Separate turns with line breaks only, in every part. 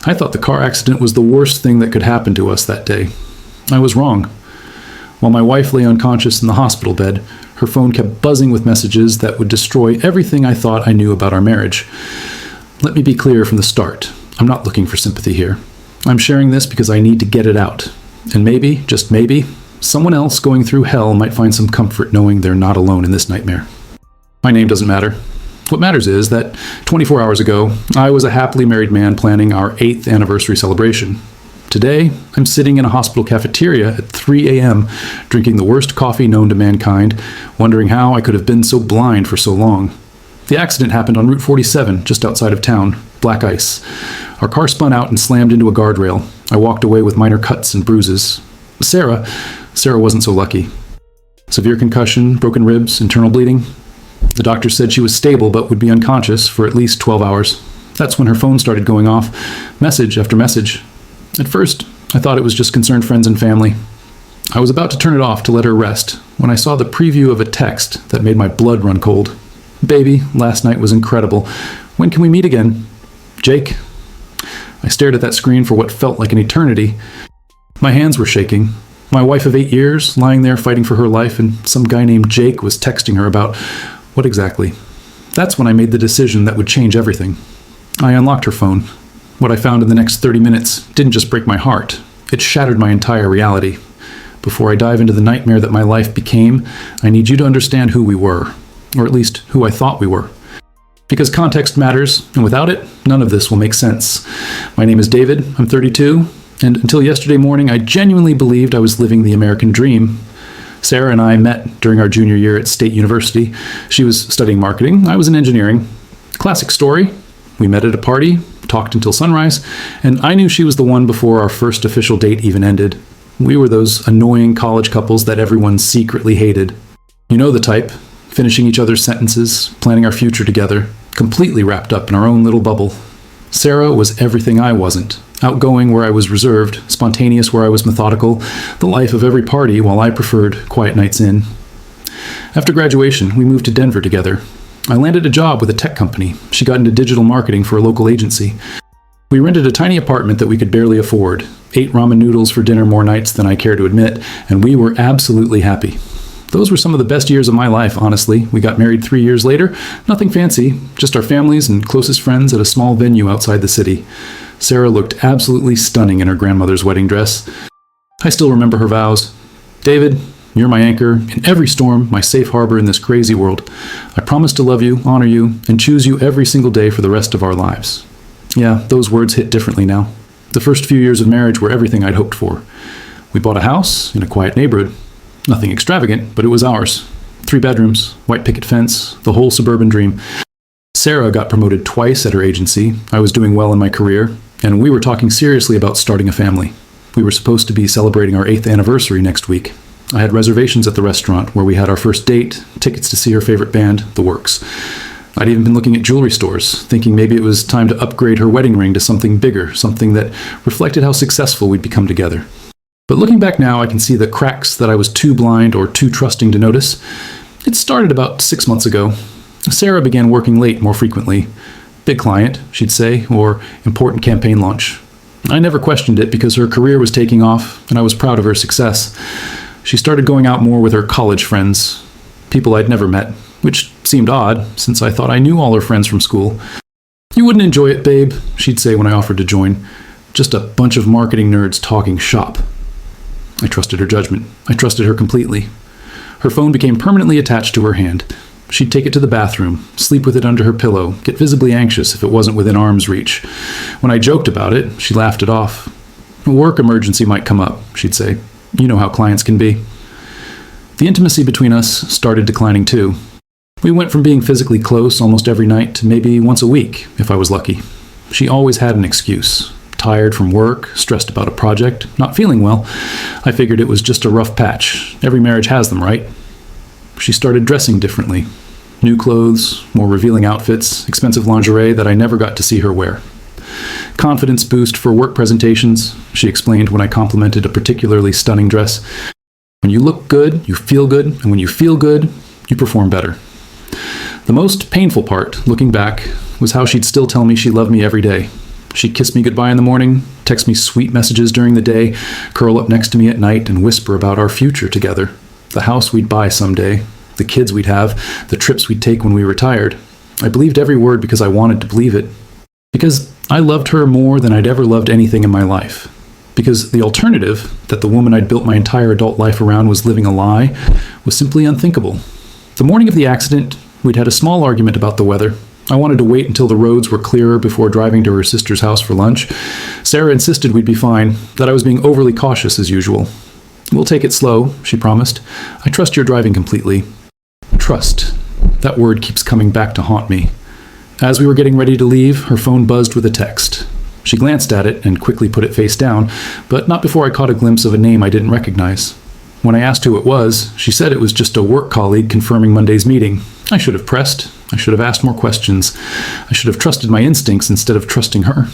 I thought the car accident was the worst thing that could happen to us that day. I was wrong. While my wife lay unconscious in the hospital bed, her phone kept buzzing with messages that would destroy everything I thought I knew about our marriage. Let me be clear from the start. I'm not looking for sympathy here. I'm sharing this because I need to get it out. And maybe, just maybe, someone else going through hell might find some comfort knowing they're not alone in this nightmare. My name doesn't matter. What matters is that 24 hours ago, I was a happily married man planning our 8th anniversary celebration. Today, I'm sitting in a hospital cafeteria at 3 a.m., drinking the worst coffee known to mankind, wondering how I could have been so blind for so long. The accident happened on Route 47, just outside of town. Black ice. Our car spun out and slammed into a guardrail. I walked away with minor cuts and bruises. Sarah wasn't so lucky. Severe concussion, broken ribs, internal bleeding. The doctor said she was stable but would be unconscious for at least 12 hours. That's when her phone started going off, message after message. At first, I thought it was just concerned friends and family. I was about to turn it off to let her rest when I saw the preview of a text that made my blood run cold. "Baby, last night was incredible. When can we meet again? Jake." I stared at that screen for what felt like an eternity. My hands were shaking. My wife of 8 years, lying there fighting for her life, and some guy named Jake was texting her about what exactly? That's when I made the decision that would change everything. I unlocked her phone. What I found in the next 30 minutes didn't just break my heart. It shattered my entire reality. Before I dive into the nightmare that my life became, I need you to understand who we were, or at least who I thought we were. Because context matters, and without it, none of this will make sense. My name is David, I'm 32, and until yesterday morning, I genuinely believed I was living the American dream. Sarah and I met during our junior year at State University. She was studying marketing, I was in engineering. Classic story. We met at a party, talked until sunrise, and I knew she was the one before our first official date even ended. We were those annoying college couples that everyone secretly hated. You know the type, finishing each other's sentences, planning our future together, completely wrapped up in our own little bubble. Sarah was everything I wasn't. Outgoing where I was reserved, spontaneous where I was methodical, the life of every party while I preferred quiet nights in. After graduation, we moved to Denver together. I landed a job with a tech company. She got into digital marketing for a local agency. We rented a tiny apartment that we could barely afford, ate ramen noodles for dinner more nights than I care to admit, and we were absolutely happy. Those were some of the best years of my life, honestly. We got married 3 years later. Nothing fancy, just our families and closest friends at a small venue outside the city. Sarah looked absolutely stunning in her grandmother's wedding dress. I still remember her vows. "David, you're my anchor in every storm, my safe harbor in this crazy world. I promise to love you, honor you, and choose you every single day for the rest of our lives." Yeah, those words hit differently now. The first few years of marriage were everything I'd hoped for. We bought a house in a quiet neighborhood. Nothing extravagant, but it was ours. 3 bedrooms, white picket fence, the whole suburban dream. Sarah got promoted twice at her agency. I was doing well in my career, and we were talking seriously about starting a family. We were supposed to be celebrating our 8th anniversary next week. I had reservations at the restaurant where we had our first date, tickets to see her favorite band, the works. I'd even been looking at jewelry stores, thinking maybe it was time to upgrade her wedding ring to something bigger, something that reflected how successful we'd become together. But looking back now, I can see the cracks that I was too blind or too trusting to notice. It started about 6 months ago. Sarah began working late more frequently. Big client, she'd say, or important campaign launch. I never questioned it because her career was taking off, and I was proud of her success. She started going out more with her college friends, people I'd never met, which seemed odd, since I thought I knew all her friends from school. "You wouldn't enjoy it, babe," she'd say when I offered to join. "Just a bunch of marketing nerds talking shop." I trusted her judgment. I trusted her completely. Her phone became permanently attached to her hand. She'd take it to the bathroom, sleep with it under her pillow, get visibly anxious if it wasn't within arm's reach. When I joked about it, she laughed it off. "A work emergency might come up," she'd say. "You know how clients can be." The intimacy between us started declining too. We went from being physically close almost every night to maybe once a week, if I was lucky. She always had an excuse. Tired from work, stressed about a project, not feeling well. I figured it was just a rough patch. Every marriage has them, right? She started dressing differently. New clothes, more revealing outfits, expensive lingerie that I never got to see her wear. "Confidence boost for work presentations," she explained when I complimented a particularly stunning dress. "When you look good, you feel good, and when you feel good, you perform better." The most painful part, looking back, was how she'd still tell me she loved me every day. She'd kiss me goodbye in the morning, text me sweet messages during the day, curl up next to me at night and whisper about our future together. The house we'd buy someday, the kids we'd have, the trips we'd take when we retired. I believed every word because I wanted to believe it. Because I loved her more than I'd ever loved anything in my life. Because the alternative, that the woman I'd built my entire adult life around was living a lie, was simply unthinkable. The morning of the accident, we'd had a small argument about the weather. I wanted to wait until the roads were clearer before driving to her sister's house for lunch. Sarah insisted we'd be fine, that I was being overly cautious as usual. "We'll take it slow," she promised. "I trust you're driving completely." Trust. That word keeps coming back to haunt me. As we were getting ready to leave, her phone buzzed with a text. She glanced at it and quickly put it face down, but not before I caught a glimpse of a name I didn't recognize. When I asked who it was, she said it was just a work colleague confirming Monday's meeting. I should have pressed. I should have asked more questions. I should have trusted my instincts instead of trusting her.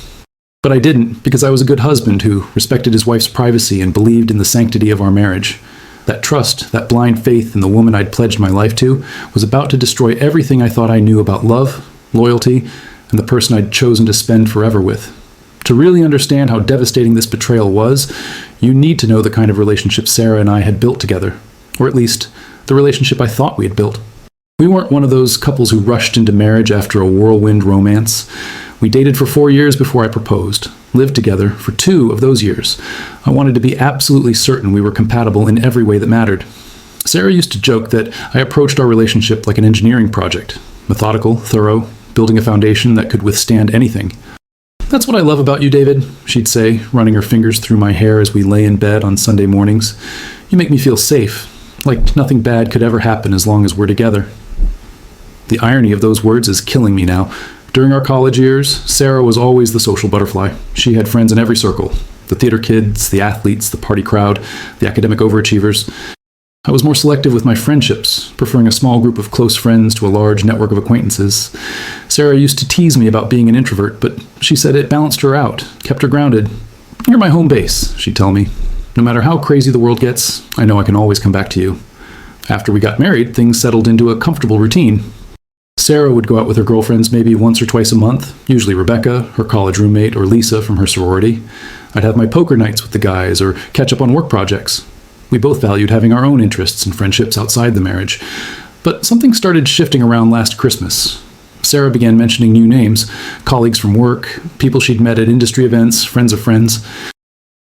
But I didn't, because I was a good husband who respected his wife's privacy and believed in the sanctity of our marriage. That trust, that blind faith in the woman I'd pledged my life to, was about to destroy everything I thought I knew about love, loyalty, and the person I'd chosen to spend forever with. To really understand how devastating this betrayal was, you need to know the kind of relationship Sarah and I had built together. Or at least, the relationship I thought we had built. We weren't one of those couples who rushed into marriage after a whirlwind romance. We dated for 4 years before I proposed, lived together for 2 of those years. I wanted to be absolutely certain we were compatible in every way that mattered. Sarah used to joke that I approached our relationship like an engineering project, methodical, thorough, building a foundation that could withstand anything. "That's what I love about you, David," she'd say, running her fingers through my hair as we lay in bed on Sunday mornings. "You make me feel safe, like nothing bad could ever happen as long as we're together." The irony of those words is killing me now. During our college years, Sarah was always the social butterfly. She had friends in every circle. The theater kids, the athletes, the party crowd, the academic overachievers. I was more selective with my friendships, preferring a small group of close friends to a large network of acquaintances. Sarah used to tease me about being an introvert, but she said it balanced her out, kept her grounded. "You're my home base," she'd tell me. "No matter how crazy the world gets, I know I can always come back to you." After we got married, things settled into a comfortable routine. Sarah would go out with her girlfriends maybe once or twice a month, usually Rebecca, her college roommate, or Lisa from her sorority. I'd have my poker nights with the guys or catch up on work projects. We both valued having our own interests and friendships outside the marriage. But something started shifting around last Christmas. Sarah began mentioning new names, colleagues from work, people she'd met at industry events, friends of friends.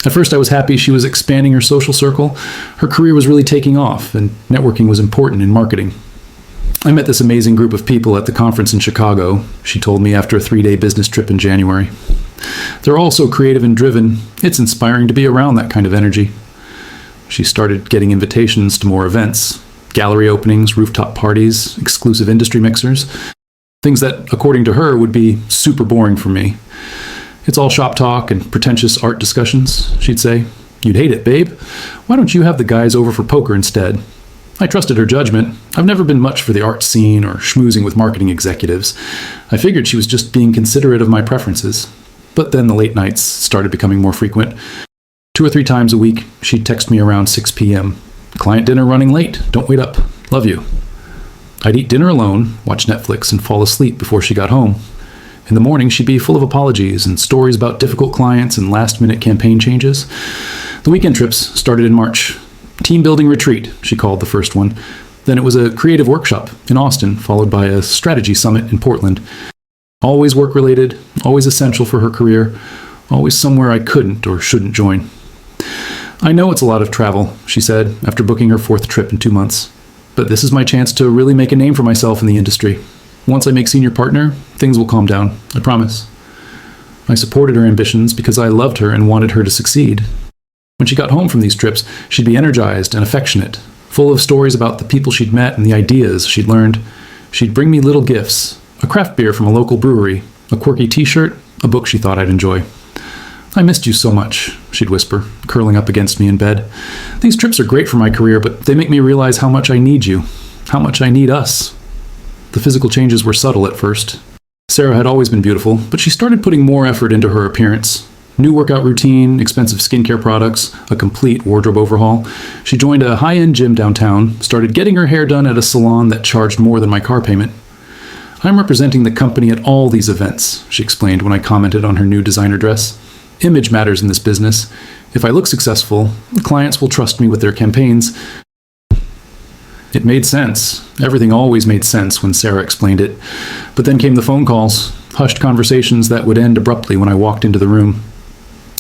At first I was happy she was expanding her social circle. Her career was really taking off, and networking was important in marketing. "I met this amazing group of people at the conference in Chicago," she told me after a 3-day business trip in January. "They're all so creative and driven. It's inspiring to be around that kind of energy." She started getting invitations to more events, gallery openings, rooftop parties, exclusive industry mixers, things that, according to her, would be super boring for me. "It's all shop talk and pretentious art discussions," she'd say. "You'd hate it, babe. Why don't you have the guys over for poker instead?" I trusted her judgment. I've never been much for the art scene or schmoozing with marketing executives. I figured she was just being considerate of my preferences. But then the late nights started becoming more frequent. 2 or 3 times a week, she'd text me around 6 p.m. "Client dinner running late. Don't wait up. Love you." I'd eat dinner alone, watch Netflix, and fall asleep before she got home. In the morning, she'd be full of apologies and stories about difficult clients and last-minute campaign changes. The weekend trips started in March. Team building retreat, she called the first one. Then it was a creative workshop in Austin, followed by a strategy summit in Portland. Always work-related, always essential for her career, always somewhere I couldn't or shouldn't join. "I know it's a lot of travel," she said, after booking her 4th trip in 2 months. "But this is my chance to really make a name for myself in the industry. Once I make senior partner, things will calm down, I promise." I supported her ambitions because I loved her and wanted her to succeed. When she got home from these trips, she'd be energized and affectionate, full of stories about the people she'd met and the ideas she'd learned. She'd bring me little gifts, a craft beer from a local brewery, a quirky t-shirt, a book she thought I'd enjoy. "I missed you so much," she'd whisper, curling up against me in bed. "These trips are great for my career, but they make me realize how much I need you, how much I need us." The physical changes were subtle at first. Sarah had always been beautiful, but she started putting more effort into her appearance. New workout routine, expensive skincare products, a complete wardrobe overhaul. She joined a high-end gym downtown, started getting her hair done at a salon that charged more than my car payment. I'm representing the company at all these events, she explained when I commented on her new designer dress. Image matters in this business. If I look successful, clients will trust me with their campaigns. It made sense. Everything always made sense when Sarah explained it. But then came the phone calls, hushed conversations that would end abruptly when I walked into the room.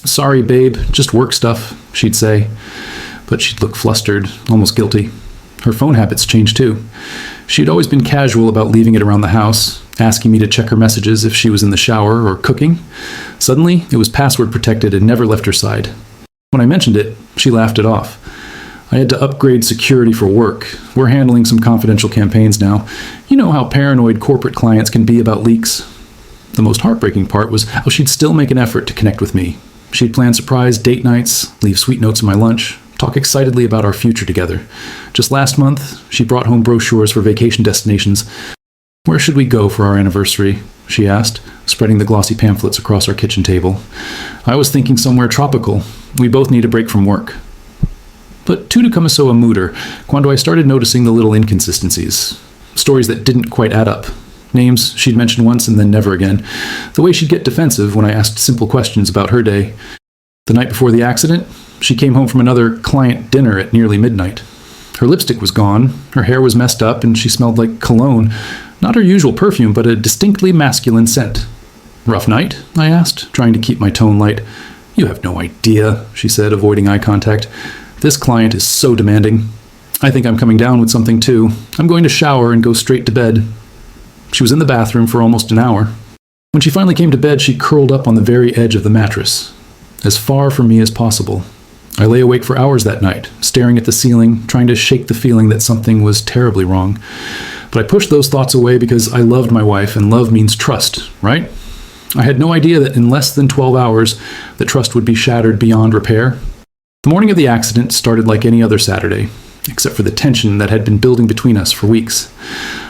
"Sorry, babe, just work stuff," she'd say. But she'd look flustered, almost guilty. Her phone habits changed too. She'd always been casual about leaving it around the house, asking me to check her messages if she was in the shower or cooking. Suddenly, it was password protected and never left her side. When I mentioned it, she laughed it off. I had to upgrade security for work. We're handling some confidential campaigns now. You know how paranoid corporate clients can be about leaks. The most heartbreaking part was how she'd still make an effort to connect with me. She'd plan surprise date nights, leave sweet notes in my lunch, talk excitedly about our future together. Just last month, she brought home brochures for vacation destinations. "Where should we go for our anniversary?" she asked, spreading the glossy pamphlets across our kitchen table. I was thinking somewhere tropical. We both need a break from work. But tutto começò a mudar quando I started noticing the little inconsistencies. Stories that didn't quite add up. Names she'd mentioned once and then never again. The way she'd get defensive when I asked simple questions about her day. The night before the accident, she came home from another client dinner at nearly midnight. Her lipstick was gone, her hair was messed up, and she smelled like cologne. Not her usual perfume, but a distinctly masculine scent. "Rough night?" I asked, trying to keep my tone light. "You have no idea," she said, avoiding eye contact. "This client is so demanding. I think I'm coming down with something too. I'm going to shower and go straight to bed." She was in the bathroom for almost an hour. When she finally came to bed, she curled up on the very edge of the mattress, as far from me as possible. I lay awake for hours that night, staring at the ceiling, trying to shake the feeling that something was terribly wrong. But I pushed those thoughts away because I loved my wife, and love means trust, right? I had no idea that in less than 12 hours, the trust would be shattered beyond repair. The morning of the accident started like any other Saturday, except for the tension that had been building between us for weeks.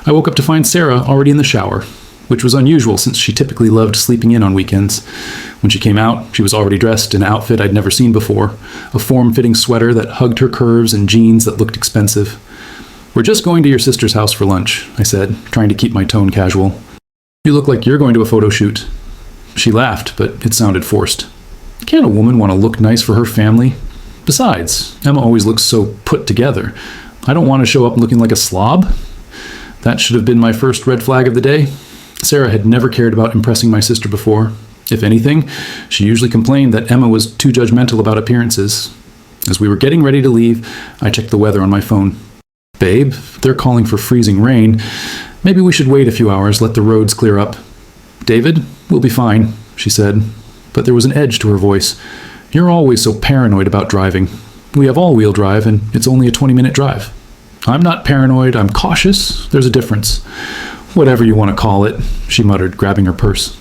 I woke up to find Sarah already in the shower, which was unusual since she typically loved sleeping in on weekends. When she came out, she was already dressed in an outfit I'd never seen before, a form-fitting sweater that hugged her curves and jeans that looked expensive. "We're just going to your sister's house for lunch," I said, trying to keep my tone casual. "You look like you're going to a photo shoot." She laughed, but it sounded forced. Can't a woman want to look nice for her family? Besides, Emma always looks so put together. I don't want to show up looking like a slob. That should have been my first red flag of the day. Sarah had never cared about impressing my sister before. If anything, she usually complained that Emma was too judgmental about appearances. As we were getting ready to leave, I checked the weather on my phone. "Babe, they're calling for freezing rain. Maybe we should wait a few hours, let the roads clear up." "David, we'll be fine," she said, but there was an edge to her voice. "You're always so paranoid about driving. We have all-wheel drive, and it's only a 20-minute drive." "I'm not paranoid, I'm cautious. There's a difference." "Whatever you want to call it," she muttered, grabbing her purse.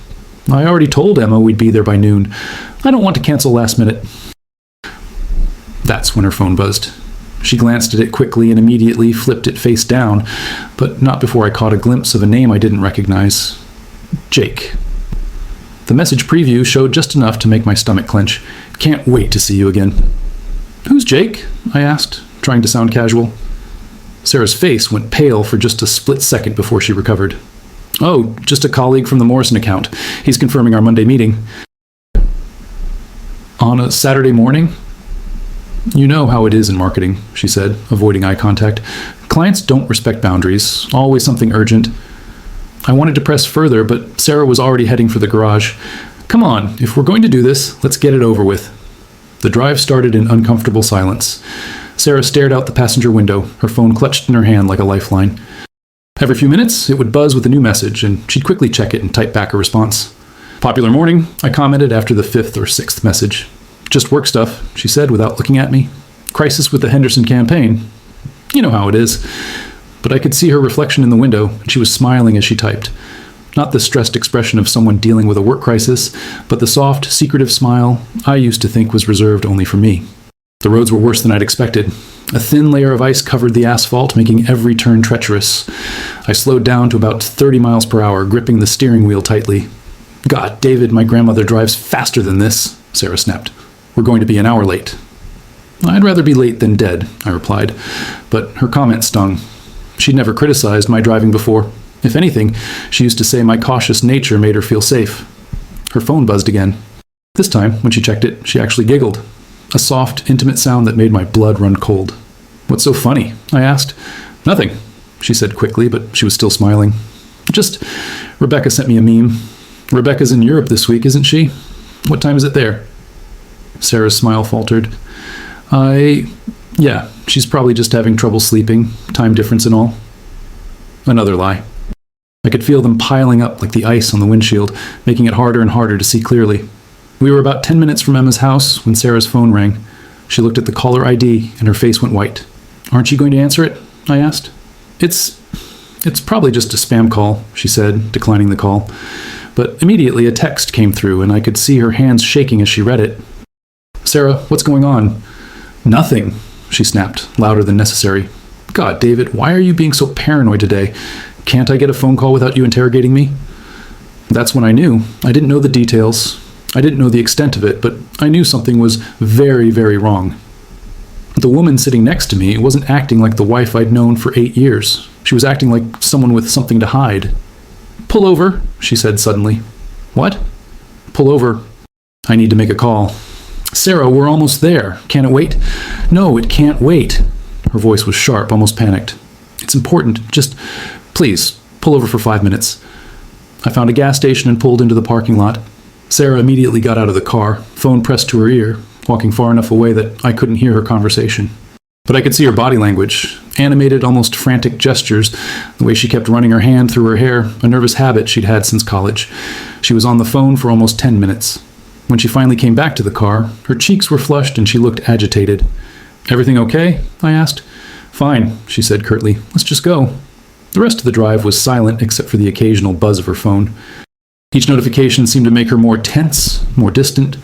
"I already told Emma we'd be there by noon. I don't want to cancel last minute." That's when her phone buzzed. She glanced at it quickly and immediately flipped it face down, but not before I caught a glimpse of a name I didn't recognize. Jake. The message preview showed just enough to make my stomach clench. "Can't wait to see you again." "Who's Jake?" I asked, trying to sound casual. Sarah's face went pale for just a split second before she recovered. "Oh, just a colleague from the Morrison account. He's confirming our Monday meeting." "On a Saturday morning?" "You know how it is in marketing," she said, avoiding eye contact. "Clients don't respect boundaries, always something urgent." I wanted to press further, but Sarah was already heading for the garage. "Come on, if we're going to do this, let's get it over with." The drive started in uncomfortable silence. Sarah stared out the passenger window, her phone clutched in her hand like a lifeline. Every few minutes, it would buzz with a new message, and she'd quickly check it and type back a response. "Popular morning," I commented after the 5th or 6th message. "Just work stuff," she said without looking at me. "Crisis with the Henderson campaign. You know how it is." But I could see her reflection in the window, and she was smiling as she typed. Not the stressed expression of someone dealing with a work crisis, but the soft, secretive smile I used to think was reserved only for me. The roads were worse than I'd expected. A thin layer of ice covered the asphalt, making every turn treacherous. I slowed down to about 30 miles per hour, gripping the steering wheel tightly. "God, David, my grandmother drives faster than this," Sarah snapped. "We're going to be an hour late." "I'd rather be late than dead," I replied, but her comment stung. She'd never criticized my driving before. If anything, she used to say my cautious nature made her feel safe. Her phone buzzed again. This time, when she checked it, she actually giggled. A soft, intimate sound that made my blood run cold. "What's so funny?" I asked. "Nothing," she said quickly, but she was still smiling. "Just, Rebecca sent me a meme. Rebecca's in Europe this week, isn't she? What time is it there?" Sarah's smile faltered. Yeah, she's probably just having trouble sleeping, time difference and all." Another lie. I could feel them piling up like the ice on the windshield, making it harder and harder to see clearly. We were about 10 minutes from Emma's house when Sarah's phone rang. She looked at the caller ID and her face went white. "Aren't you going to answer it?" I asked. It's probably just a spam call," she said, declining the call. But immediately a text came through and I could see her hands shaking as she read it. "Sarah, what's going on?" "Nothing," she snapped, louder than necessary. "God, David, why are you being so paranoid today? Can't I get a phone call without you interrogating me?" That's when I knew. I didn't know the details. I didn't know the extent of it, but I knew something was very, very wrong. The woman sitting next to me wasn't acting like the wife I'd known for 8 years. She was acting like someone with something to hide. "Pull over," she said suddenly. "What?" "Pull over. I need to make a call." "Sarah, we're almost there. Can it wait?" "No, it can't wait." Her voice was sharp, almost panicked. "It's important. Just, please, pull over for 5 minutes." I found a gas station and pulled into the parking lot. Sarah immediately got out of the car, phone pressed to her ear, walking far enough away that I couldn't hear her conversation. But I could see her body language, animated, almost frantic gestures, the way she kept running her hand through her hair, a nervous habit she'd had since college. She was on the phone for almost 10 minutes. When she finally came back to the car, her cheeks were flushed and she looked agitated. "Everything okay?" I asked. "Fine," she said curtly. "Let's just go." The rest of the drive was silent except for the occasional buzz of her phone. Each notification seemed to make her more tense, more distant.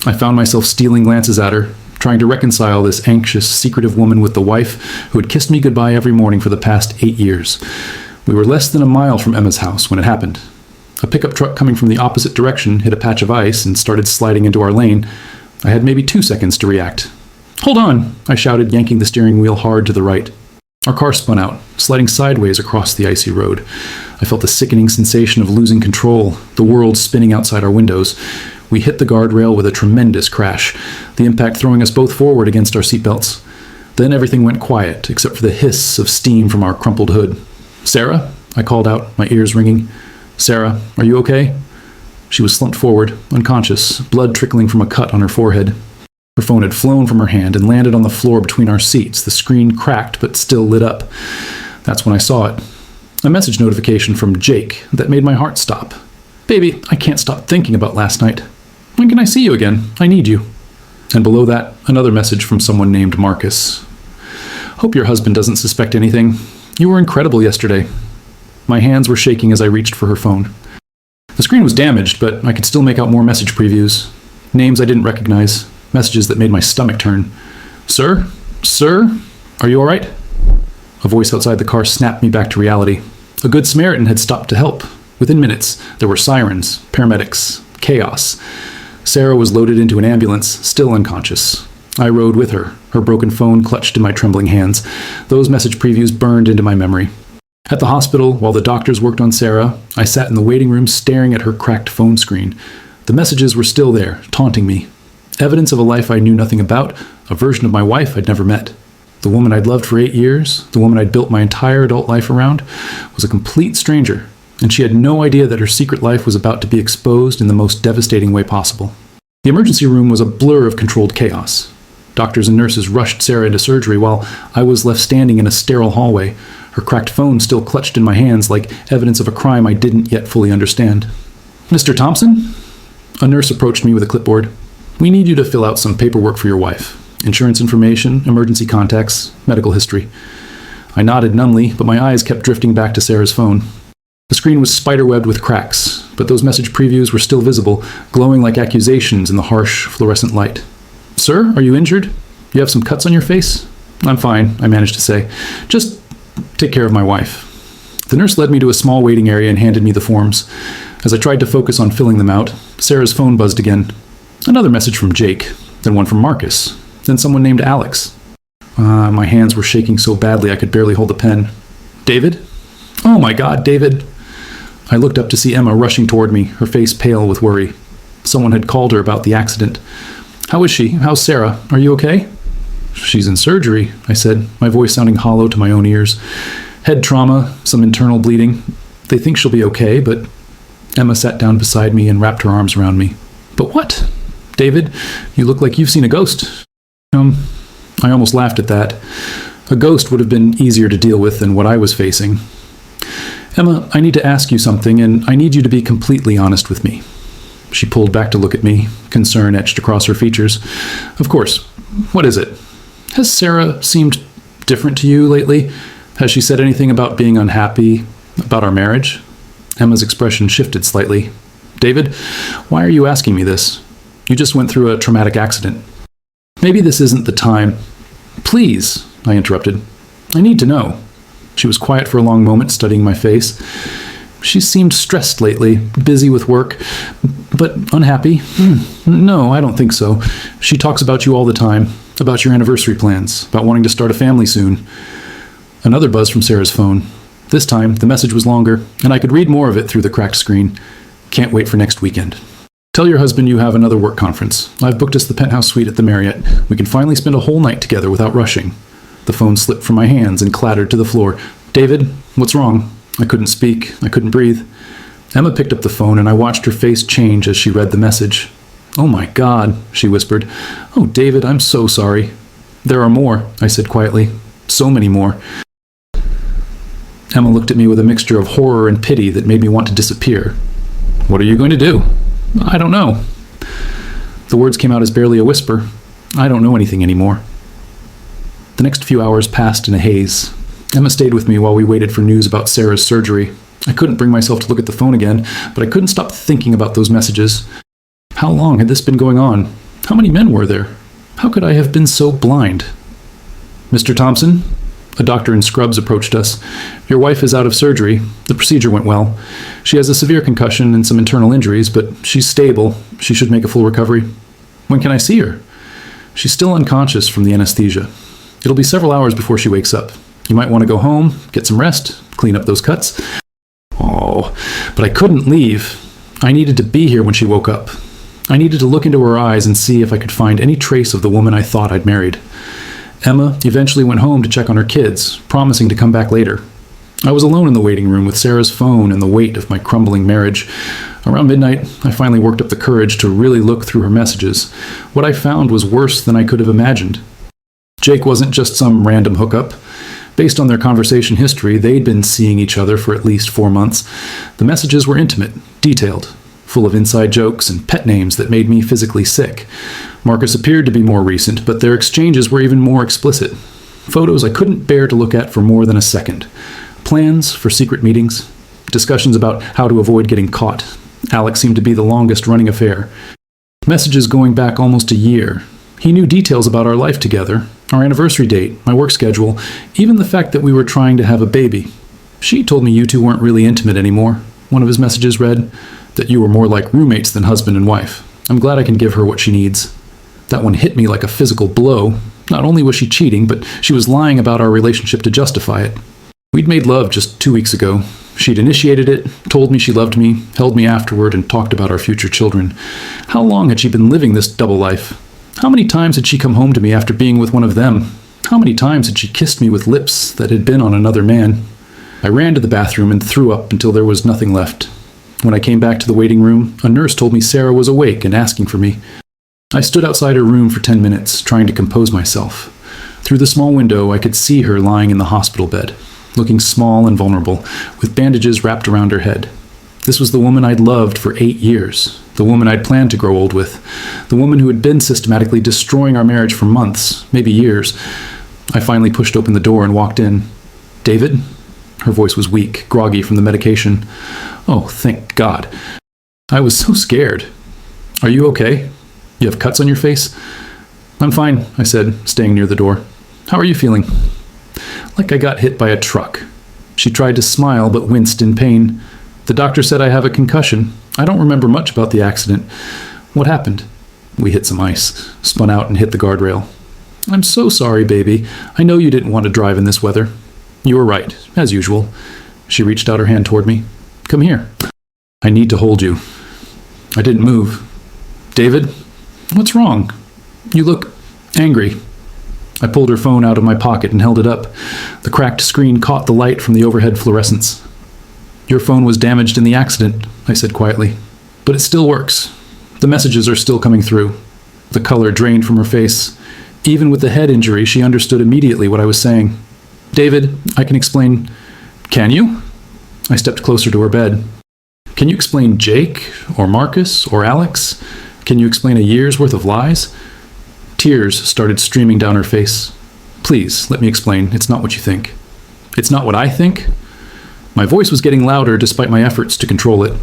I found myself stealing glances at her, trying to reconcile this anxious, secretive woman with the wife who had kissed me goodbye every morning for the past 8 years. We were less than a mile from Emma's house when it happened. A pickup truck coming from the opposite direction hit a patch of ice and started sliding into our lane. I had maybe 2 seconds to react. "Hold on," I shouted, yanking the steering wheel hard to the right. Our car spun out, sliding sideways across the icy road. I felt the sickening sensation of losing control, the world spinning outside our windows. We hit the guardrail with a tremendous crash, the impact throwing us both forward against our seatbelts. Then everything went quiet, except for the hiss of steam from our crumpled hood. "Sarah?" I called out, my ears ringing. "Sarah, are you okay?" She was slumped forward, unconscious, blood trickling from a cut on her forehead. Her phone had flown from her hand and landed on the floor between our seats. The screen cracked, but still lit up. That's when I saw it. A message notification from Jake that made my heart stop. "Baby, I can't stop thinking about last night. When can I see you again? I need you." And below that, another message from someone named Marcus. "Hope your husband doesn't suspect anything. You were incredible yesterday." My hands were shaking as I reached for her phone. The screen was damaged, but I could still make out more message previews. Names I didn't recognize. Messages that made my stomach turn. "Sir? Sir? Are you all right?" A voice outside the car snapped me back to reality. A good Samaritan had stopped to help. Within minutes, there were sirens, paramedics, chaos. Sarah was loaded into an ambulance, still unconscious. I rode with her, her broken phone clutched in my trembling hands. Those message previews burned into my memory. At the hospital, while the doctors worked on Sarah, I sat in the waiting room staring at her cracked phone screen. The messages were still there, taunting me. Evidence of a life I knew nothing about, a version of my wife I'd never met. The woman I'd loved for 8 years, the woman I'd built my entire adult life around, was a complete stranger, and she had no idea that her secret life was about to be exposed in the most devastating way possible. The emergency room was a blur of controlled chaos. Doctors and nurses rushed Sarah into surgery while I was left standing in a sterile hallway, her cracked phone still clutched in my hands like evidence of a crime I didn't yet fully understand. "Mr. Thompson?" A nurse approached me with a clipboard. "We need you to fill out some paperwork for your wife. Insurance information, emergency contacts, medical history." I nodded numbly, but my eyes kept drifting back to Sarah's phone. The screen was spiderwebbed with cracks, but those message previews were still visible, glowing like accusations in the harsh, fluorescent light. "Sir, are you injured? You have some cuts on your face?" "I'm fine," I managed to say. "Just take care of my wife." The nurse led me to a small waiting area and handed me the forms. As I tried to focus on filling them out, Sarah's phone buzzed again. Another message from Jake, then one from Marcus, then someone named Alex. My hands were shaking so badly I could barely hold the pen. "David?" "Oh, Oh my God, David. I looked up to see Emma rushing toward me, her face pale with worry. Someone had called her about the accident. How is she? How's Sarah? Are you okay? She's in surgery, I said, my voice sounding hollow to my own ears. Head trauma, some internal bleeding. They think she'll be okay, but... Emma sat down beside me and wrapped her arms around me. But what? David, you look like you've seen a ghost. I almost laughed at that. A ghost would have been easier to deal with than what I was facing. Emma, I need to ask you something, and I need you to be completely honest with me. She pulled back to look at me, concern etched across her features. Of course. What is it? Has Sarah seemed different to you lately? Has she said anything about being unhappy about our marriage? Emma's expression shifted slightly. David, why are you asking me this? You just went through a traumatic accident. Maybe this isn't the time. Please, I interrupted. I need to know. She was quiet for a long moment, studying my face. She seemed stressed lately, busy with work, but unhappy. No, I don't think so. She talks about you all the time, about your anniversary plans, about wanting to start a family soon. Another buzz from Sarah's phone. This time, the message was longer, and I could read more of it through the cracked screen. Can't wait for next weekend. Tell your husband you have another work conference. I've booked us the penthouse suite at the Marriott. We can finally spend a whole night together without rushing. The phone slipped from my hands and clattered to the floor. David, what's wrong? I couldn't speak. I couldn't breathe. Emma picked up the phone, and I watched her face change as she read the message. Oh my God, she whispered. Oh, David, I'm so sorry. There are more, I said quietly. So many more. Emma looked at me with a mixture of horror and pity that made me want to disappear. What are you going to do? I don't know. The words came out as barely a whisper. I don't know anything anymore. The next few hours passed in a haze. Emma stayed with me while we waited for news about Sarah's surgery. I couldn't bring myself to look at the phone again, but I couldn't stop thinking about those messages. How long had this been going on? How many men were there? How could I have been so blind? Mr. Thompson? A doctor in scrubs approached us. Your wife is out of surgery. The procedure went well. She has a severe concussion and some internal injuries, but she's stable. She should make a full recovery. When can I see her? She's still unconscious from the anesthesia. It'll be several hours before she wakes up. You might want to go home, get some rest, clean up those cuts. Oh, but I couldn't leave. I needed to be here when she woke up. I needed to look into her eyes and see if I could find any trace of the woman I thought I'd married. Emma eventually went home to check on her kids, promising to come back later. I was alone in the waiting room with Sarah's phone and the weight of my crumbling marriage. Around midnight, I finally worked up the courage to really look through her messages. What I found was worse than I could have imagined. Jake wasn't just some random hookup. Based on their conversation history, they'd been seeing each other for at least 4 months. The messages were intimate, detailed, full of inside jokes and pet names that made me physically sick. Marcus appeared to be more recent, but their exchanges were even more explicit. Photos I couldn't bear to look at for more than a second. Plans for secret meetings. Discussions about how to avoid getting caught. Alex seemed to be the longest-running affair. Messages going back almost a year. He knew details about our life together, our anniversary date, my work schedule, even the fact that we were trying to have a baby. She told me you two weren't really intimate anymore. One of his messages read, that you were more like roommates than husband and wife. I'm glad I can give her what she needs. That one hit me like a physical blow. Not only was she cheating, but she was lying about our relationship to justify it. We'd made love just 2 weeks ago. She'd initiated it, told me she loved me, held me afterward, and talked about our future children. How long had she been living this double life? How many times had she come home to me after being with one of them? How many times had she kissed me with lips that had been on another man? I ran to the bathroom and threw up until there was nothing left. When I came back to the waiting room, a nurse told me Sarah was awake and asking for me. I stood outside her room for 10 minutes, trying to compose myself. Through the small window, I could see her lying in the hospital bed, looking small and vulnerable, with bandages wrapped around her head. This was the woman I'd loved for 8 years, the woman I'd planned to grow old with, the woman who had been systematically destroying our marriage for months, maybe years. I finally pushed open the door and walked in. David? Her voice was weak, groggy from the medication. Oh, thank God. I was so scared. Are you okay? You have cuts on your face? I'm fine, I said, staying near the door. How are you feeling? Like I got hit by a truck. She tried to smile but winced in pain. The doctor said I have a concussion. I don't remember much about the accident. What happened? We hit some ice, spun out and hit the guardrail. I'm so sorry, baby. I know you didn't want to drive in this weather. You were right, as usual. She reached out her hand toward me. Come here. I need to hold you. I didn't move. David, what's wrong? You look angry. I pulled her phone out of my pocket and held it up. The cracked screen caught the light from the overhead fluorescence. Your phone was damaged in the accident, I said quietly. But it still works. The messages are still coming through. The color drained from her face. Even with the head injury, she understood immediately what I was saying. David, I can explain. Can you? I stepped closer to her bed. Can you explain Jake, or Marcus, or Alex? Can you explain a year's worth of lies? Tears started streaming down her face. Please, let me explain. It's not what you think. It's not what I think? My voice was getting louder despite my efforts to control it.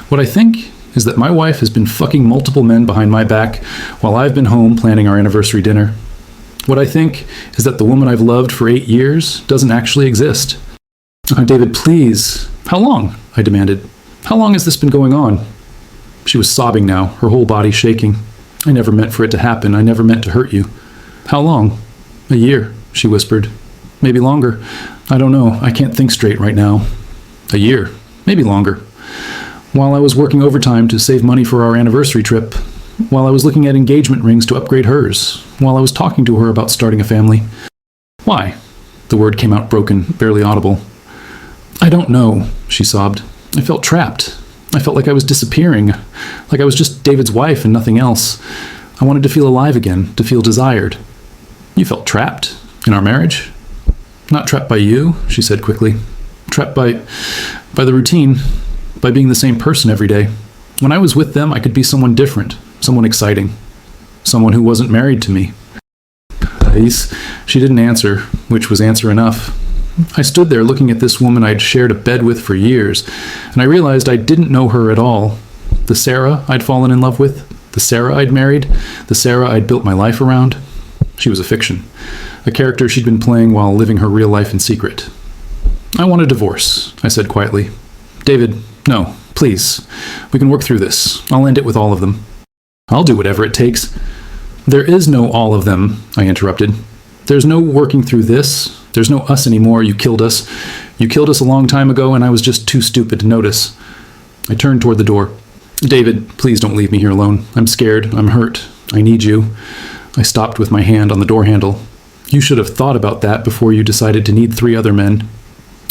What I think is that my wife has been fucking multiple men behind my back while I've been home planning our anniversary dinner. What I think is that the woman I've loved for 8 years doesn't actually exist. David, please. How long? I demanded. How long has this been going on? She was sobbing now, her whole body shaking. I never meant for it to happen. I never meant to hurt you. How long? A year, she whispered. Maybe longer. I don't know. I can't think straight right now. A year. Maybe longer. While I was working overtime to save money for our anniversary trip, while I was looking at engagement rings to upgrade hers, while I was talking to her about starting a family. Why? The word came out broken, barely audible. I don't know, she sobbed. I felt trapped. I felt like I was disappearing, like I was just David's wife and nothing else. I wanted to feel alive again, to feel desired. You felt trapped in our marriage? Not trapped by you, she said quickly. Trapped by the routine, by being the same person every day. When I was with them, I could be someone different, someone exciting, someone who wasn't married to me. She didn't answer, which was answer enough. I stood there looking at this woman I'd shared a bed with for years, and I realized I didn't know her at all. The Sarah I'd fallen in love with, the Sarah I'd married, the Sarah I'd built my life around. She was a fiction, a character she'd been playing while living her real life in secret. I want a divorce, I said quietly. David, no, please. We can work through this. I'll end it with all of them. I'll do whatever it takes. There is no all of them, I interrupted. There's no working through this. There's no us anymore. You killed us. You killed us a long time ago, and I was just too stupid to notice. I turned toward the door. David, please don't leave me here alone. I'm scared. I'm hurt. I need you. I stopped with my hand on the door handle. You should have thought about that before you decided to need 3 other men.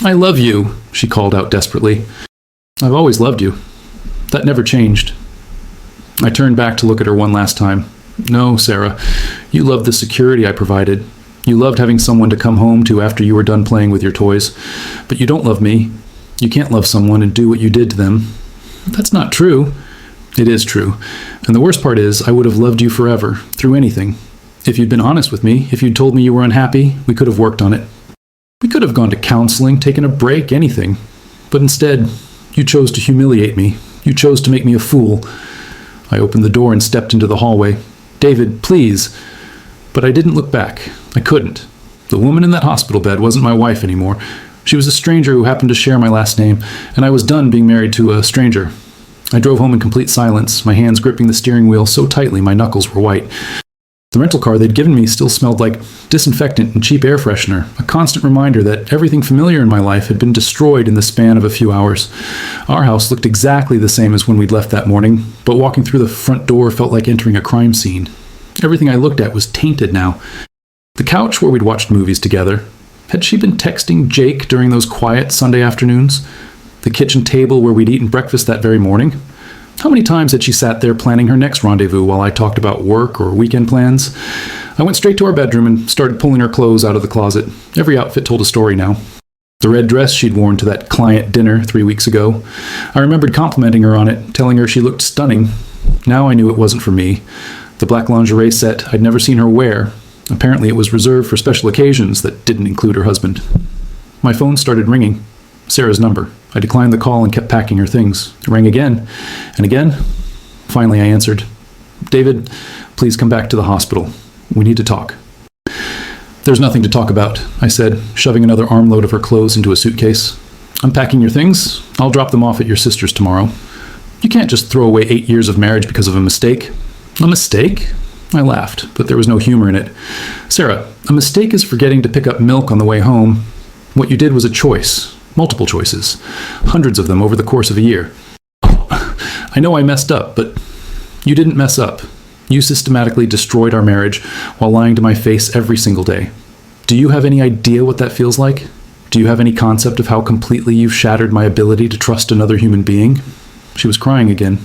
I love you, she called out desperately. I've always loved you. That never changed. I turned back to look at her one last time. No, Sarah, you loved the security I provided. You loved having someone to come home to after you were done playing with your toys. But you don't love me. You can't love someone and do what you did to them. That's not true. It is true. And the worst part is, I would have loved you forever, through anything. If you'd been honest with me, if you'd told me you were unhappy, we could have worked on it. We could have gone to counseling, taken a break, anything. But instead, you chose to humiliate me. You chose to make me a fool. I opened the door and stepped into the hallway. David, please. But I didn't look back. I couldn't. The woman in that hospital bed wasn't my wife anymore. She was a stranger who happened to share my last name, and I was done being married to a stranger. I drove home in complete silence, my hands gripping the steering wheel so tightly my knuckles were white. The rental car they'd given me still smelled like disinfectant and cheap air freshener, a constant reminder that everything familiar in my life had been destroyed in the span of a few hours. Our house looked exactly the same as when we'd left that morning, but walking through the front door felt like entering a crime scene. Everything I looked at was tainted now. The couch where we'd watched movies together. Had she been texting Jake during those quiet Sunday afternoons? The kitchen table where we'd eaten breakfast that very morning? How many times had she sat there planning her next rendezvous while I talked about work or weekend plans? I went straight to our bedroom and started pulling her clothes out of the closet. Every outfit told a story now. The red dress she'd worn to that client dinner 3 weeks ago. I remembered complimenting her on it, telling her she looked stunning. Now I knew it wasn't for me. The black lingerie set I'd never seen her wear. Apparently it was reserved for special occasions that didn't include her husband. My phone started ringing. Sarah's number. I declined the call and kept packing her things. It rang again and again. Finally I answered. David, please come back to the hospital. We need to talk. There's nothing to talk about, I said, shoving another armload of her clothes into a suitcase. I'm packing your things. I'll drop them off at your sister's tomorrow. You can't just throw away 8 years of marriage because of a mistake. A mistake? I laughed, but there was no humor in it. Sarah, a mistake is forgetting to pick up milk on the way home. What you did was a choice. Multiple choices. Hundreds of them over the course of a year. I know I messed up, but you didn't mess up. You systematically destroyed our marriage while lying to my face every single day. Do you have any idea what that feels like? Do you have any concept of how completely you've shattered my ability to trust another human being? She was crying again.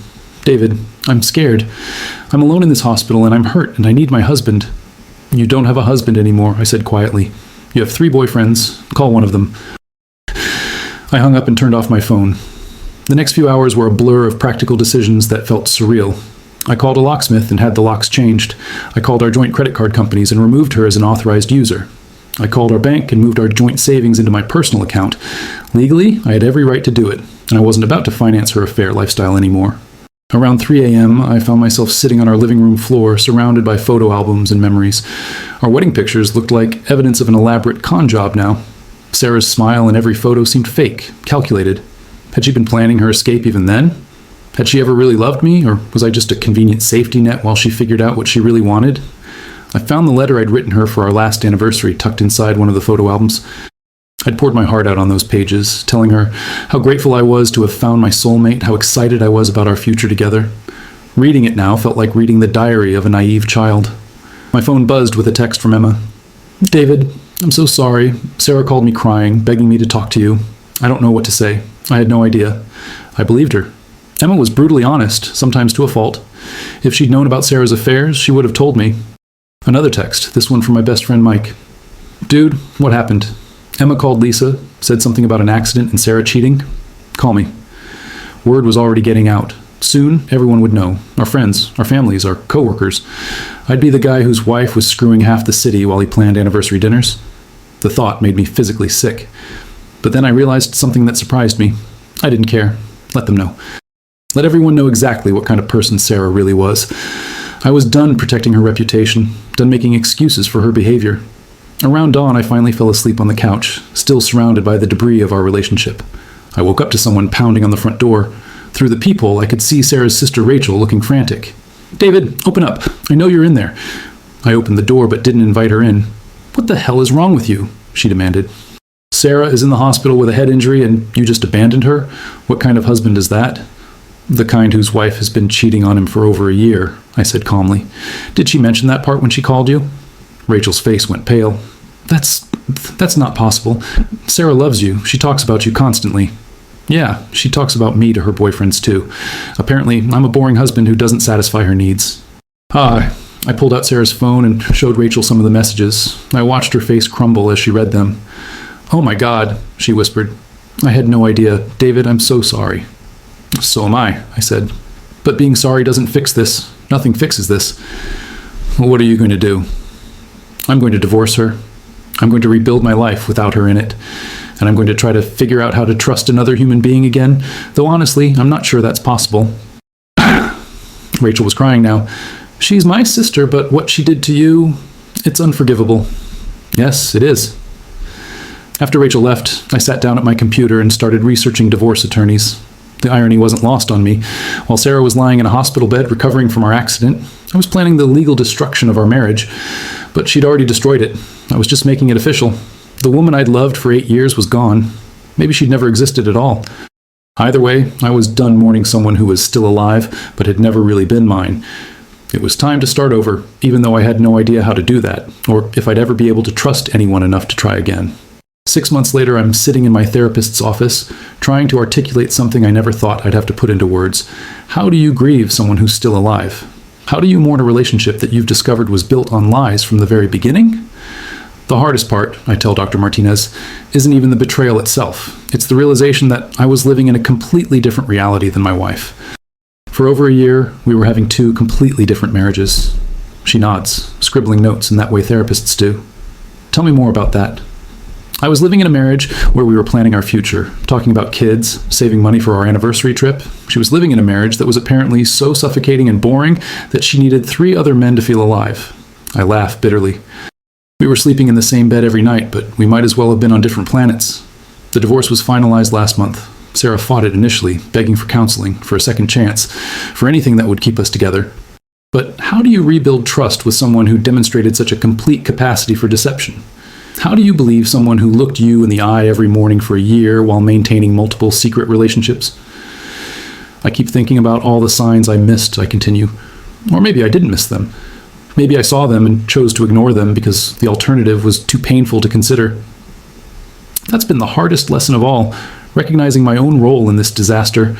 David, I'm scared. I'm alone in this hospital and I'm hurt and I need my husband. You don't have a husband anymore, I said quietly. You have 3 boyfriends. Call one of them. I hung up and turned off my phone. The next few hours were a blur of practical decisions that felt surreal. I called a locksmith and had the locks changed. I called our joint credit card companies and removed her as an authorized user. I called our bank and moved our joint savings into my personal account. Legally, I had every right to do it, and I wasn't about to finance her affair lifestyle anymore. Around 3 a.m., I found myself sitting on our living room floor, surrounded by photo albums and memories. Our wedding pictures looked like evidence of an elaborate con job now. Sarah's smile in every photo seemed fake, calculated. Had she been planning her escape even then? Had she ever really loved me, or was I just a convenient safety net while she figured out what she really wanted? I found the letter I'd written her for our last anniversary tucked inside one of the photo albums. I'd poured my heart out on those pages, telling her how grateful I was to have found my soulmate, how excited I was about our future together. Reading it now felt like reading the diary of a naive child. My phone buzzed with a text from Emma. David, I'm so sorry. Sarah called me crying, begging me to talk to you. I don't know what to say. I had no idea. I believed her. Emma was brutally honest, sometimes to a fault. If she'd known about Sarah's affairs, she would have told me. Another text, this one from my best friend Mike. Dude, what happened? Emma called Lisa, said something about an accident and Sarah cheating. Call me. Word was already getting out. Soon, everyone would know. Our friends, our families, our coworkers. I'd be the guy whose wife was screwing half the city while he planned anniversary dinners. The thought made me physically sick. But then I realized something that surprised me. I didn't care. Let them know. Let everyone know exactly what kind of person Sarah really was. I was done protecting her reputation, done making excuses for her behavior. Around dawn, I finally fell asleep on the couch, still surrounded by the debris of our relationship. I woke up to someone pounding on the front door. Through the peephole, I could see Sarah's sister Rachel looking frantic. David, open up. I know you're in there. I opened the door but didn't invite her in. What the hell is wrong with you? She demanded. Sarah is in the hospital with a head injury and you just abandoned her? What kind of husband is that? The kind whose wife has been cheating on him for over a year, I said calmly. Did she mention that part when she called you? Rachel's face went pale. That's not possible. Sarah loves you. She talks about you constantly. Yeah, she talks about me to her boyfriends too. Apparently, I'm a boring husband who doesn't satisfy her needs. I pulled out Sarah's phone and showed Rachel some of the messages. I watched her face crumble as she read them. Oh my God, she whispered. I had no idea. David, I'm so sorry. So am I said. But being sorry doesn't fix this. Nothing fixes this. Well, what are you going to do? I'm going to divorce her. I'm going to rebuild my life without her in it. And I'm going to try to figure out how to trust another human being again, though honestly, I'm not sure that's possible. Rachel was crying now. She's my sister, but what she did to you, it's unforgivable. Yes, it is. After Rachel left, I sat down at my computer and started researching divorce attorneys. The irony wasn't lost on me. While Sarah was lying in a hospital bed recovering from our accident, I was planning the legal destruction of our marriage, but she'd already destroyed it. I was just making it official. The woman I'd loved for 8 years was gone. Maybe she'd never existed at all. Either way, I was done mourning someone who was still alive, but had never really been mine. It was time to start over, even though I had no idea how to do that, or if I'd ever be able to trust anyone enough to try again. 6 months later, I'm sitting in my therapist's office, trying to articulate something I never thought I'd have to put into words. How do you grieve someone who's still alive? How do you mourn a relationship that you've discovered was built on lies from the very beginning? The hardest part, I tell Dr. Martinez, isn't even the betrayal itself. It's the realization that I was living in a completely different reality than my wife. For over a year, we were having 2 completely different marriages. She nods, scribbling notes in that way therapists do. Tell me more about that. I was living in a marriage where we were planning our future, talking about kids, saving money for our anniversary trip. She was living in a marriage that was apparently so suffocating and boring that she needed 3 other men to feel alive. I laugh bitterly. We were sleeping in the same bed every night, but we might as well have been on different planets. The divorce was finalized last month. Sarah fought it initially, begging for counseling, for a second chance, for anything that would keep us together. But how do you rebuild trust with someone who demonstrated such a complete capacity for deception? How do you believe someone who looked you in the eye every morning for a year while maintaining multiple secret relationships? I keep thinking about all the signs I missed, I continue. Or maybe I didn't miss them. Maybe I saw them and chose to ignore them because the alternative was too painful to consider. That's been the hardest lesson of all, recognizing my own role in this disaster,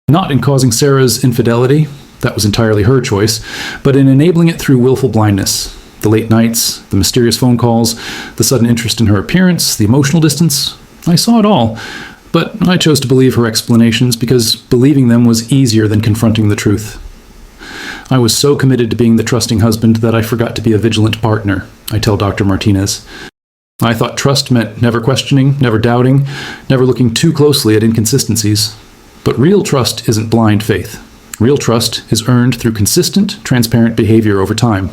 not in causing Sarah's infidelity, that was entirely her choice, but in enabling it through willful blindness. The late nights, the mysterious phone calls, the sudden interest in her appearance, the emotional distance. I saw it all, but I chose to believe her explanations because believing them was easier than confronting the truth. I was so committed to being the trusting husband that I forgot to be a vigilant partner, I tell Dr. Martinez. I thought trust meant never questioning, never doubting, never looking too closely at inconsistencies. But real trust isn't blind faith. Real trust is earned through consistent, transparent behavior over time.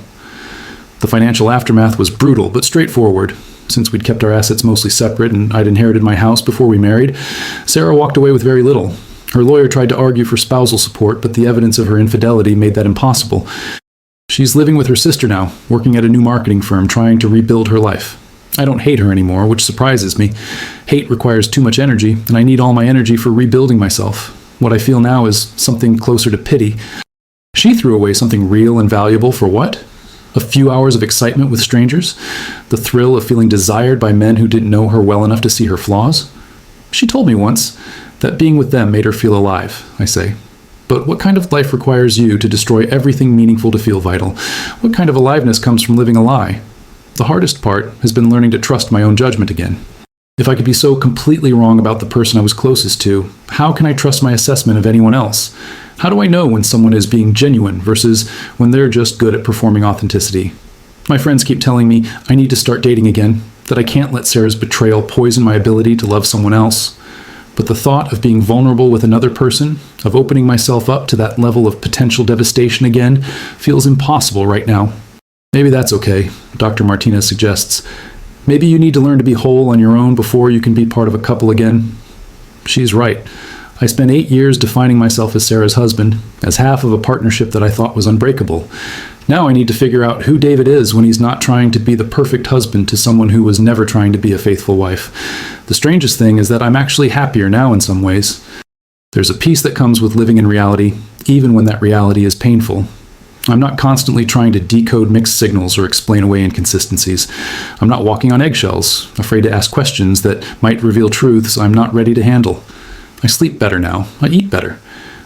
The financial aftermath was brutal but straightforward. Since we'd kept our assets mostly separate and I'd inherited my house before we married, Sarah walked away with very little. Her lawyer tried to argue for spousal support, but the evidence of her infidelity made that impossible. She's living with her sister now, working at a new marketing firm, trying to rebuild her life. I don't hate her anymore, which surprises me. Hate requires too much energy, and I need all my energy for rebuilding myself. What I feel now is something closer to pity. She threw away something real and valuable for what? A few hours of excitement with strangers? The thrill of feeling desired by men who didn't know her well enough to see her flaws? She told me once that being with them made her feel alive, I say. But what kind of life requires you to destroy everything meaningful to feel vital? What kind of aliveness comes from living a lie? The hardest part has been learning to trust my own judgment again. If I could be so completely wrong about the person I was closest to, how can I trust my assessment of anyone else? How do I know when someone is being genuine versus when they're just good at performing authenticity? My friends keep telling me I need to start dating again, that I can't let Sarah's betrayal poison my ability to love someone else. But the thought of being vulnerable with another person, of opening myself up to that level of potential devastation again, feels impossible right now. Maybe that's okay, Dr. Martinez suggests. Maybe you need to learn to be whole on your own before you can be part of a couple again. She's right. I spent 8 years defining myself as Sarah's husband, as half of a partnership that I thought was unbreakable. Now I need to figure out who David is when he's not trying to be the perfect husband to someone who was never trying to be a faithful wife. The strangest thing is that I'm actually happier now in some ways. There's a peace that comes with living in reality, even when that reality is painful. I'm not constantly trying to decode mixed signals or explain away inconsistencies. I'm not walking on eggshells, afraid to ask questions that might reveal truths I'm not ready to handle. I sleep better now. I eat better.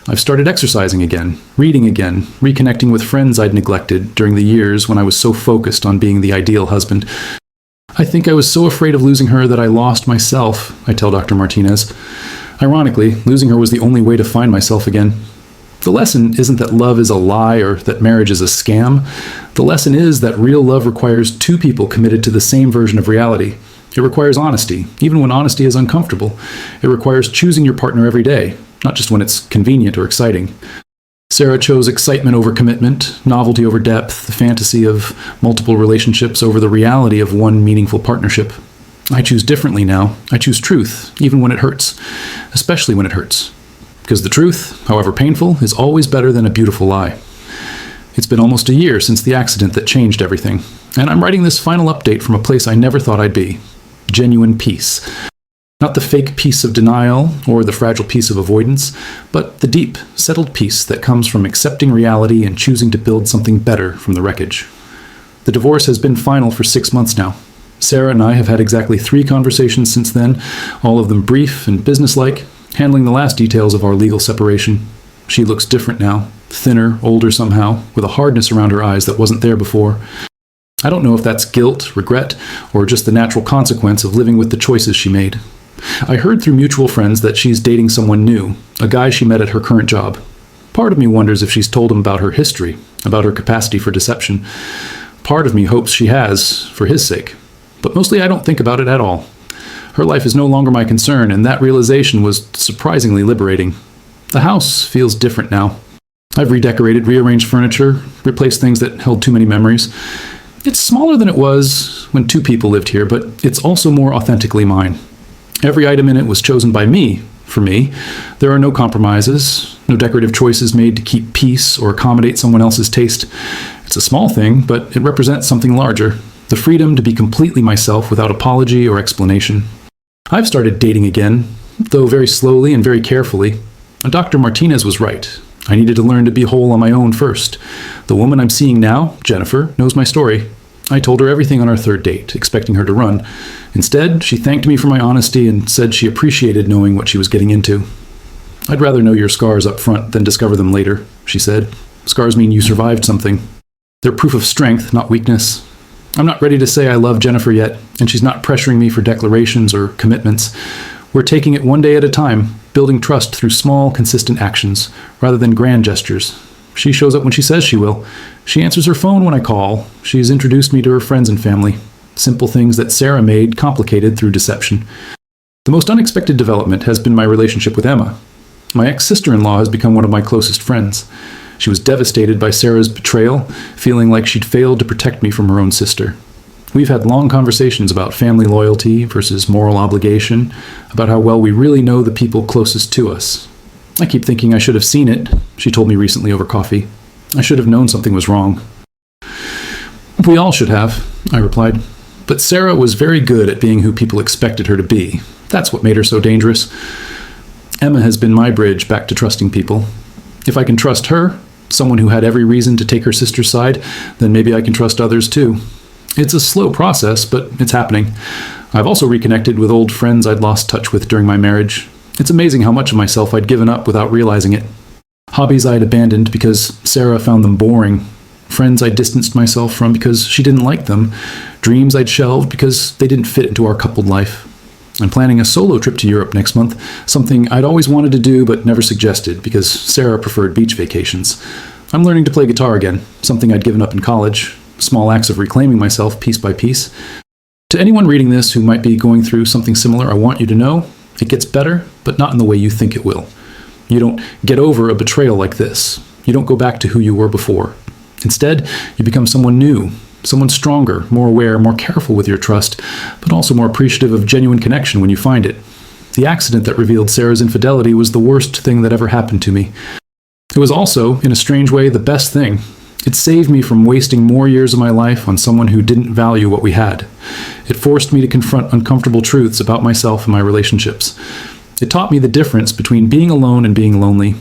I've started exercising again, reading again, reconnecting with friends I'd neglected during the years when I was so focused on being the ideal husband. I think I was so afraid of losing her that I lost myself, I tell Dr. Martinez. Ironically, losing her was the only way to find myself again. The lesson isn't that love is a lie or that marriage is a scam. The lesson is that real love requires two people committed to the same version of reality. It requires honesty, even when honesty is uncomfortable. It requires choosing your partner every day, not just when it's convenient or exciting. Sarah chose excitement over commitment, novelty over depth, the fantasy of multiple relationships over the reality of one meaningful partnership. I choose differently now. I choose truth, even when it hurts, especially when it hurts. Because the truth, however painful, is always better than a beautiful lie. It's been almost a year since the accident that changed everything, and I'm writing this final update from a place I never thought I'd be. Genuine peace. Not the fake peace of denial or the fragile peace of avoidance, but the deep, settled peace that comes from accepting reality and choosing to build something better from the wreckage. The divorce has been final for 6 months now. Sarah and I have had exactly 3 conversations since then, all of them brief and businesslike, handling the last details of our legal separation. She looks different now, thinner, older somehow, with a hardness around her eyes that wasn't there before. I don't know if that's guilt, regret, or just the natural consequence of living with the choices she made. I heard through mutual friends that she's dating someone new, a guy she met at her current job. Part of me wonders if she's told him about her history, about her capacity for deception. Part of me hopes she has, for his sake. But mostly I don't think about it at all. Her life is no longer my concern, and that realization was surprisingly liberating. The house feels different now. I've redecorated, rearranged furniture, replaced things that held too many memories. It's smaller than it was when 2 people lived here, but it's also more authentically mine. Every item in it was chosen by me, for me. There are no compromises, no decorative choices made to keep peace or accommodate someone else's taste. It's a small thing, but it represents something larger. The freedom to be completely myself without apology or explanation. I've started dating again, though very slowly and very carefully. And Dr. Martinez was right. I needed to learn to be whole on my own first. The woman I'm seeing now, Jennifer, knows my story. I told her everything on our third date, expecting her to run. Instead, she thanked me for my honesty and said she appreciated knowing what she was getting into. I'd rather know your scars up front than discover them later, she said. Scars mean you survived something. They're proof of strength, not weakness. I'm not ready to say I love Jennifer yet, and she's not pressuring me for declarations or commitments. We're taking it one day at a time, building trust through small, consistent actions, rather than grand gestures. She shows up when she says she will. She answers her phone when I call. She's introduced me to her friends and family. Simple things that Sarah made complicated through deception. The most unexpected development has been my relationship with Emma. My ex-sister-in-law has become one of my closest friends. She was devastated by Sarah's betrayal, feeling like she'd failed to protect me from her own sister. We've had long conversations about family loyalty versus moral obligation, about how well we really know the people closest to us. I keep thinking I should have seen it, she told me recently over coffee. I should have known something was wrong. We all should have, I replied. But Sarah was very good at being who people expected her to be. That's what made her so dangerous. Emma has been my bridge back to trusting people. If I can trust her, someone who had every reason to take her sister's side, then maybe I can trust others too. It's a slow process, but it's happening. I've also reconnected with old friends I'd lost touch with during my marriage. It's amazing how much of myself I'd given up without realizing it. Hobbies I'd abandoned because Sarah found them boring. Friends I distanced myself from because she didn't like them. Dreams I'd shelved because they didn't fit into our coupled life. I'm planning a solo trip to Europe next month, something I'd always wanted to do but never suggested because Sarah preferred beach vacations. I'm learning to play guitar again, something I'd given up in college. Small acts of reclaiming myself piece by piece. To anyone reading this who might be going through something similar, I want you to know it gets better, but not in the way you think it will. You don't get over a betrayal like this. You don't go back to who you were before. Instead, you become someone new, someone stronger, more aware, more careful with your trust, but also more appreciative of genuine connection when you find it. The accident that revealed Sarah's infidelity was the worst thing that ever happened to me. It was also, in a strange way, the best thing. It saved me from wasting more years of my life on someone who didn't value what we had. It forced me to confront uncomfortable truths about myself and my relationships. It taught me the difference between being alone and being lonely.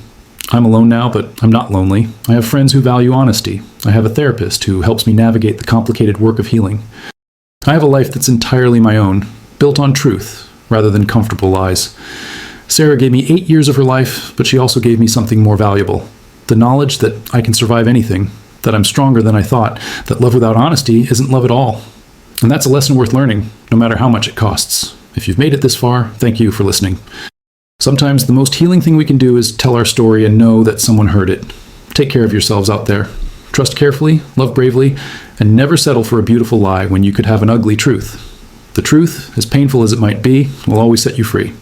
I'm alone now, but I'm not lonely. I have friends who value honesty. I have a therapist who helps me navigate the complicated work of healing. I have a life that's entirely my own, built on truth rather than comfortable lies. Sarah gave me 8 years of her life, but she also gave me something more valuable. The knowledge that I can survive anything, that I'm stronger than I thought, that love without honesty isn't love at all. And that's a lesson worth learning, no matter how much it costs. If you've made it this far, thank you for listening. Sometimes the most healing thing we can do is tell our story and know that someone heard it. Take care of yourselves out there. Trust carefully, love bravely, and never settle for a beautiful lie when you could have an ugly truth. The truth, as painful as it might be, will always set you free.